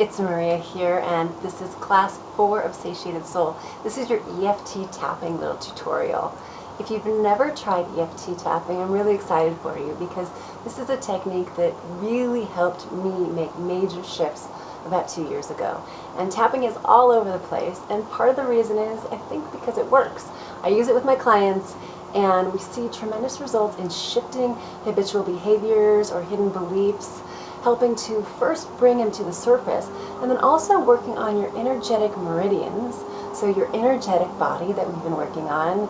it's Maria here, and this is class 4 of Satiated Soul. This is your EFT tapping little tutorial. If you've never tried EFT tapping, I'm really excited for you because this is a technique that really helped me make major shifts about 2 years ago. And tapping is all over the place, and part of the reason is, I think, because it works. I use it with my clients, and we see tremendous results in shifting habitual behaviors or hidden beliefs, helping to first bring them to the surface, and then also working on your energetic meridians, so your energetic body that we've been working on,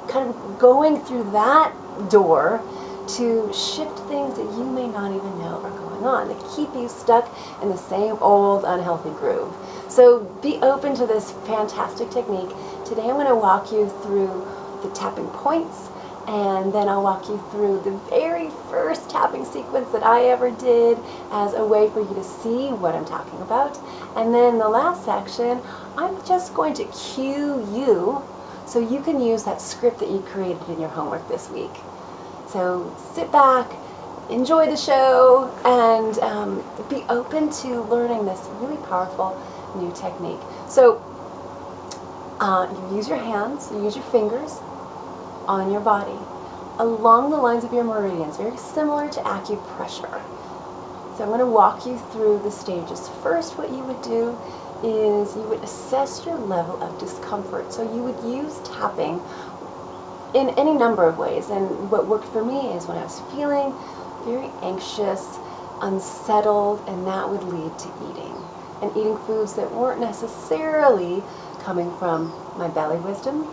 kind of going through that door to shift things that you may not even know are going on, that keep you stuck in the same old unhealthy groove. So be open to this fantastic technique. Today I'm going to walk you through the tapping points, and then I'll walk you through the very first tapping sequence that I ever did as a way for you to see what I'm talking about. And then the last section, I'm just going to cue you so you can use that script that you created in your homework this week. So sit back, enjoy the show, and be open to learning this really powerful new technique. So you use your hands, you use your fingers on your body along the lines of your meridians, very similar to acupressure. So I'm going to walk you through the stages. First, what you would do is you would assess your level of discomfort. So you would use tapping in any number of ways, and what worked for me is when I was feeling very anxious, unsettled, and that would lead to eating foods that weren't necessarily coming from my belly wisdom,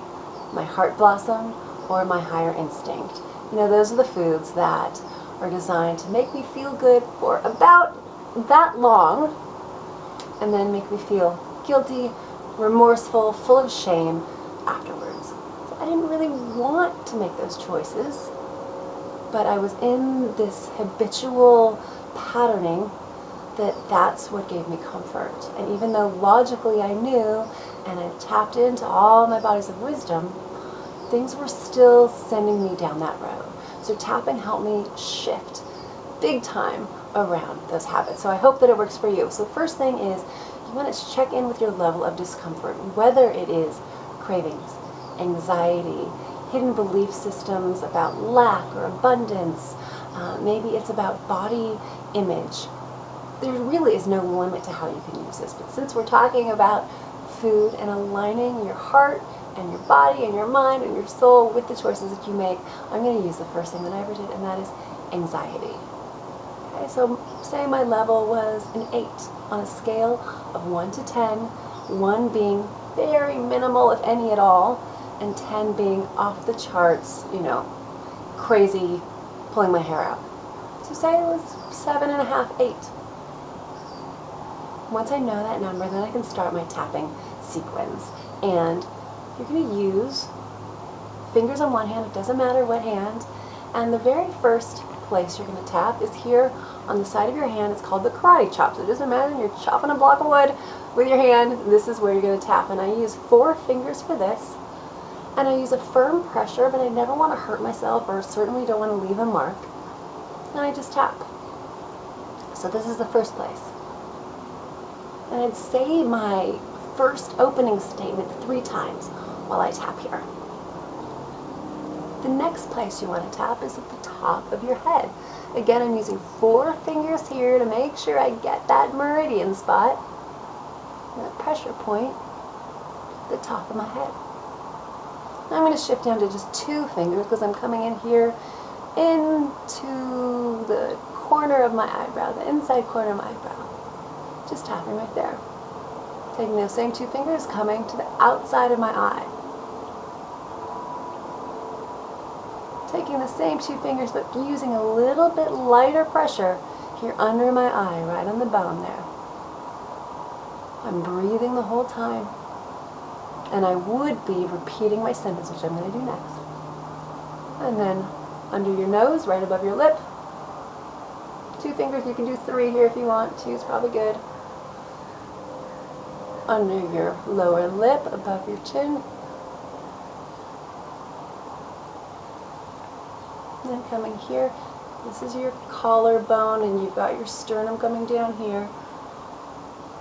my heart blossom, or my higher instinct. You know, those are the foods that are designed to make me feel good for about that long, and then make me feel guilty, remorseful, full of shame afterwards. So I didn't really want to make those choices, but I was in this habitual patterning that's what gave me comfort. And even though logically I knew, and I tapped into all my bodies of wisdom, things were still sending me down that road. So tapping helped me shift big time around those habits. So I hope that it works for you. So first thing is, you want to check in with your level of discomfort, whether it is cravings, anxiety, hidden belief systems about lack or abundance. Maybe it's about body image. There really is no limit to how you can use this. But since we're talking about food and aligning your heart and your body and your mind and your soul with the choices that you make, I'm going to use the first thing that I ever did, and that is anxiety. Okay, so say my level was an 8 on a scale of 1 to 10, 1 being very minimal, if any at all, and 10 being off the charts, you know, crazy, pulling my hair out. So say it was 7.5, 8. Once I know that number, then I can start my tapping sequence. And you're going to use fingers on one hand, it doesn't matter what hand, and the very first place you're going to tap is here on the side of your hand. It's called the karate chop. So just imagine you're chopping a block of wood with your hand. This is where you're going to tap, and I use 4 fingers for this, and I use a firm pressure, but I never want to hurt myself, or certainly don't want to leave a mark, and I just tap. So this is the first place. And I'd say my first opening statement 3 times while I tap here. The next place you want to tap is at the top of your head. Again, I'm using 4 fingers here to make sure I get that meridian spot, that pressure point, at the top of my head. Now I'm going to shift down to just 2 fingers because I'm coming in here into the corner of my eyebrow, the inside corner of my eyebrow. Just tapping right there. Taking those same 2 fingers, coming to the outside of my eye. Taking the same 2 fingers, but using a little bit lighter pressure here under my eye, right on the bone there. I'm breathing the whole time. And I would be repeating my sentence, which I'm going to do next. And then under your nose, right above your lip. 2 fingers, you can do 3 here if you want. 2 is probably good. Under your lower lip, above your chin. And then coming here, this is your collarbone, and you've got your sternum coming down here.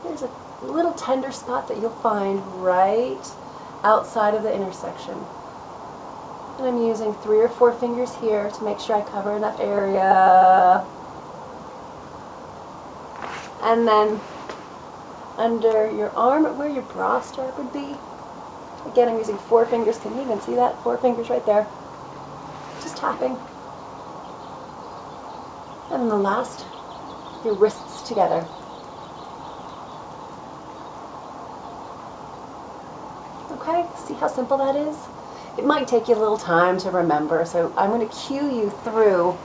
There's a little tender spot that you'll find right outside of the intersection. And I'm using 3 or 4 fingers here to make sure I cover enough area. And then under your arm, where your bra strap would be. Again, I'm using 4 fingers. Can you even see that? 4 fingers right there. Just tapping. And then the last, your wrists together. Okay, see how simple that is? It might take you a little time to remember, so I'm going to cue you through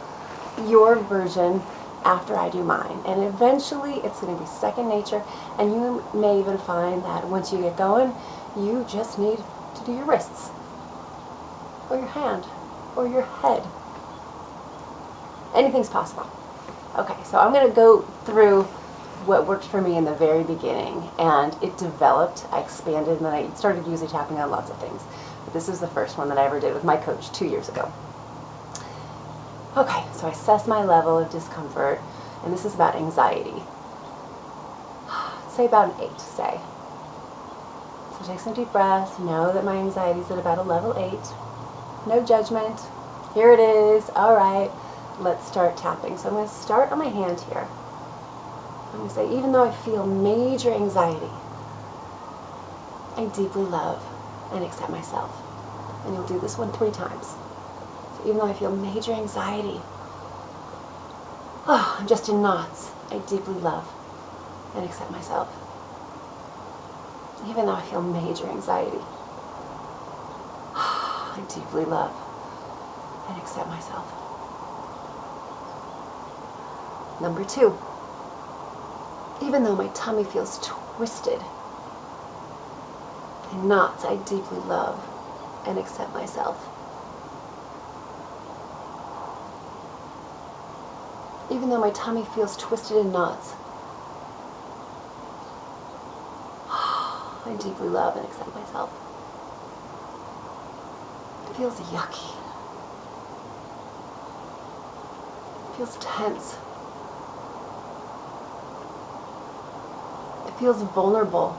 your version after I do mine. And eventually it's going to be second nature, and you may even find that once you get going, you just need to do your wrists, or your hand, or your head. Anything's possible. Okay, so I'm going to go through what worked for me in the very beginning, and it developed, I expanded, and then I started usually tapping on lots of things. But this is the first one that I ever did with my coach 2 years ago. Okay, so I assess my level of discomfort, and this is about anxiety. Say about an 8, say. So take some deep breaths, know that my anxiety is at about a level 8. No judgment. Here it is. All right, let's start tapping. So I'm going to start on my hand here. I'm going to say, even though I feel major anxiety, I deeply love and accept myself. And you'll do this one 3 times. So even though I feel major anxiety, I'm just in knots, I deeply love and accept myself. Even though I feel major anxiety, I deeply love and accept myself. Number 2. Even though my tummy feels twisted in knots, I deeply love and accept myself. Even though my tummy feels twisted in knots, I deeply love and accept myself. It feels yucky. It feels tense. It feels vulnerable,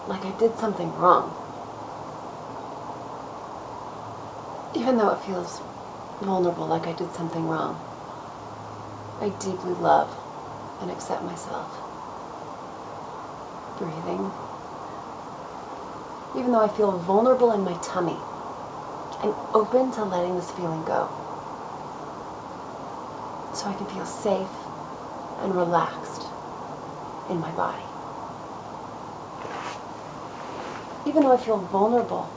like I did something wrong. Even though it feels vulnerable, like I did something wrong, I deeply love and accept myself. Breathing. Even though I feel vulnerable in my tummy, I'm open to letting this feeling go, so I can feel safe and relaxed in my body. Even though I feel vulnerable,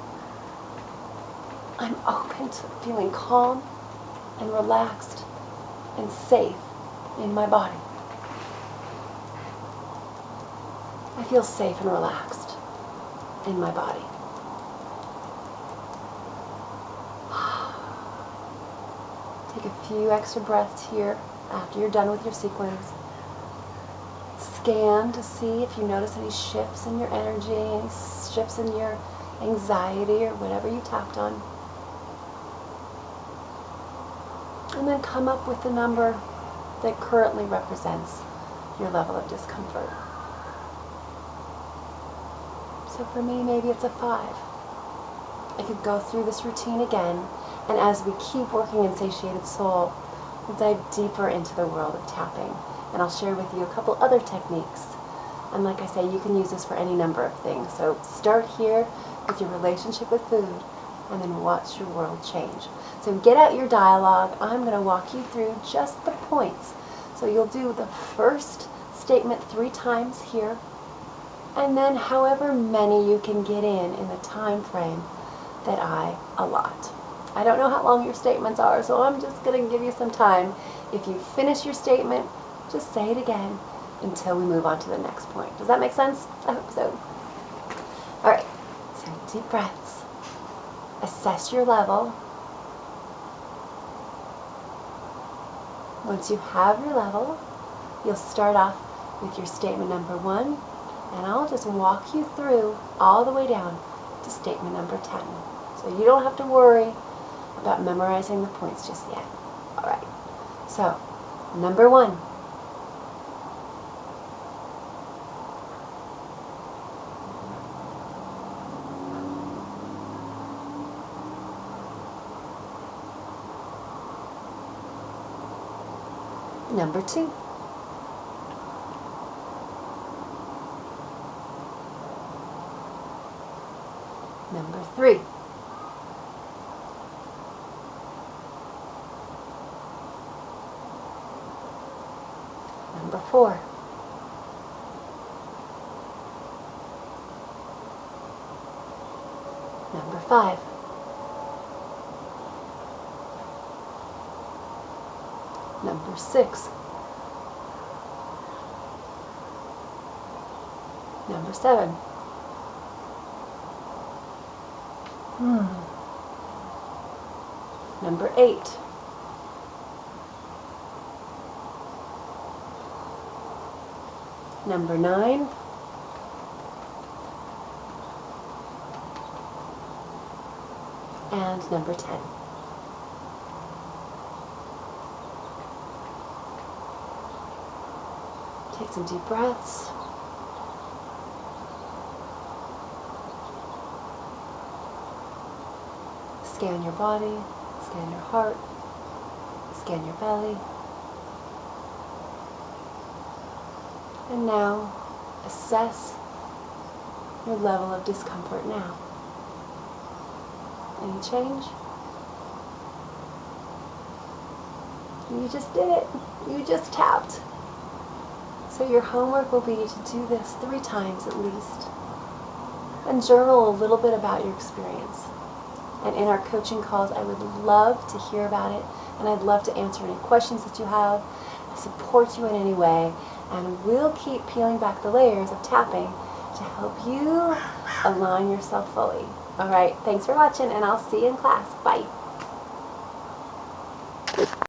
I'm open to feeling calm and relaxed and safe in my body. I feel safe and relaxed in my body. Take a few extra breaths here after you're done with your sequence. Scan to see if you notice any shifts in your energy, any shifts in your anxiety or whatever you tapped on. And then come up with the number that currently represents your level of discomfort. So for me, maybe it's a 5. I could go through this routine again, and as we keep working in Satiated Soul, we'll dive deeper into the world of tapping. And I'll share with you a couple other techniques. And like I say, you can use this for any number of things. So start here with your relationship with food, and then watch your world change. So get out your dialogue. I'm going to walk you through just the points. So you'll do the first statement 3 times here, and then however many you can get in the time frame that I allot. I don't know how long your statements are, so I'm just going to give you some time. If you finish your statement, just say it again until we move on to the next point. Does that make sense? I hope so. All right, so deep breaths. Assess your level. Once you have your level, you'll start off with your statement number 1, and I'll just walk you through all the way down to statement number 10. So you don't have to worry about memorizing the points just yet. All right, so number 1. Number 2. Number 3. Number 4. Number 5. Number 6. Number 7. Number 8. Number 9. And number 10. Take some deep breaths. Scan your body, scan your heart, scan your belly. And now, assess your level of discomfort now. Any change? You just did it. You just tapped. So your homework will be to do this 3 times at least. And journal a little bit about your experience. And in our coaching calls, I would love to hear about it, and I'd love to answer any questions that you have, support you in any way, and we'll keep peeling back the layers of tapping to help you align yourself fully. All right, thanks for watching, and I'll see you in class. Bye.